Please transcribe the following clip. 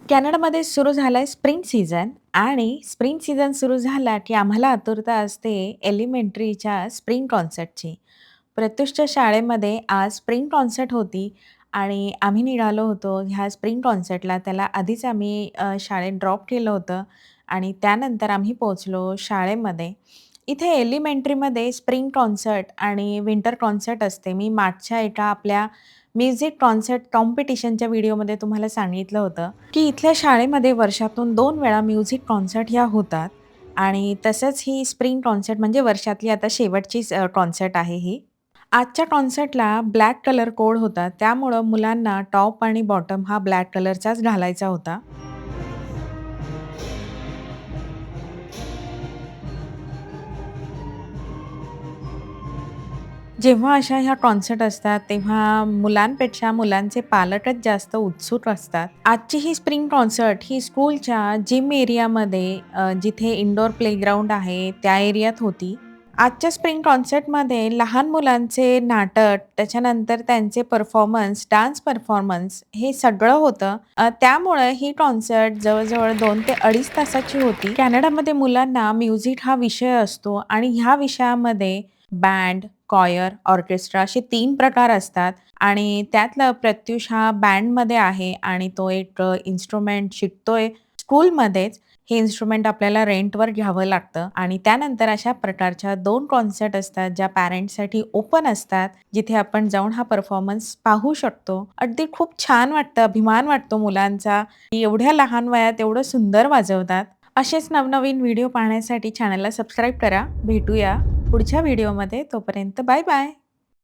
कॅनडामध्ये सुरू झालाय स्प्रिंग सीझन आणि स्प्रिंग सीझन सुरू झाला, की आम्हाला आतुरता असते एलिमेंटरीच्या स्प्रिंग कॉन्सर्टची. प्रत्युषच्या शाळेमध्ये आज स्प्रिंग कॉन्सर्ट होती आणि आम्ही निघालो होतो ह्या स्प्रिंग कॉन्सर्टला. त्याला आधीच आम्ही शाळेत ड्रॉप केलं होतं आणि त्यानंतर आम्ही पोहोचलो शाळेमध्ये. इथे एलिमेंटरीमध्ये स्प्रिंग कॉन्सर्ट आणि विंटर कॉन्सर्ट असते. मी मागच्या एका आपल्या म्युझिक कॉन्सर्ट कॉम्पिटिशनच्या व्हिडिओमध्ये तुम्हाला सांगितलं होतं, की इथल्या शाळेमध्ये वर्षातून 2 वेळा म्युझिक कॉन्सर्ट ह्या होतात आणि तसंच ही स्प्रिंग कॉन्सर्ट म्हणजे वर्षातली आता शेवटचीच कॉन्सर्ट आहे ही. आजच्या कॉन्सर्टला ब्लॅक कलर कोड होता. त्यामुळं मुलांना टॉप आणि बॉटम हा ब्लॅक कलरचाच घालायचा होता. जेव्हा अशा ह्या कॉन्सर्ट असतात, तेव्हा मुलांपेक्षा मुलांचे पालकच जास्त उत्सुक असतात. आजची ही स्प्रिंग कॉन्सर्ट ही स्कूलच्या जिम एरियामध्ये जिथे इनडोअर प्लेग्राऊंड आहे, त्या एरियात होती. आजच्या स्प्रिंग कॉन्सर्टमध्ये लहान मुलांचे नाटक, त्याच्यानंतर त्यांचे परफॉर्मन्स, डान्स परफॉर्मन्स हे सगळं होतं. त्यामुळे ही कॉन्सर्ट जवळ-जवळ 2 ते अडीच तासाची होती. कॅनडामध्ये मुलांना म्युझिक हा विषय असतो आणि ह्या विषयामध्ये बँड, कॉयर, ऑर्केस्ट्रा असे 3 प्रकार असतात आणि त्यातला प्रत्युष हा बँडमध्ये आहे आणि तो एक इन्स्ट्रुमेंट शिकतोय स्कूलमध्येच. हे इन्स्ट्रुमेंट आपल्याला रेंटवर घ्यावं लागतं आणि त्यानंतर अशा प्रकारच्या 2 कॉन्सर्ट असतात, ज्या पॅरेंट्ससाठी ओपन असतात, जिथे आपण जाऊन हा परफॉर्मन्स पाहू शकतो. अगदी खूप छान वाटतं, अभिमान वाटतो मुलांचा, की एवढ्या लहान वयात एवढं सुंदर वाजवतात. असेच नवनवीन व्हिडिओ पाहण्यासाठी चॅनलला सबस्क्राईब करा. भेटूया पुढच्या व्हिडिओमध्ये. तोपर्यंत बाय बाय.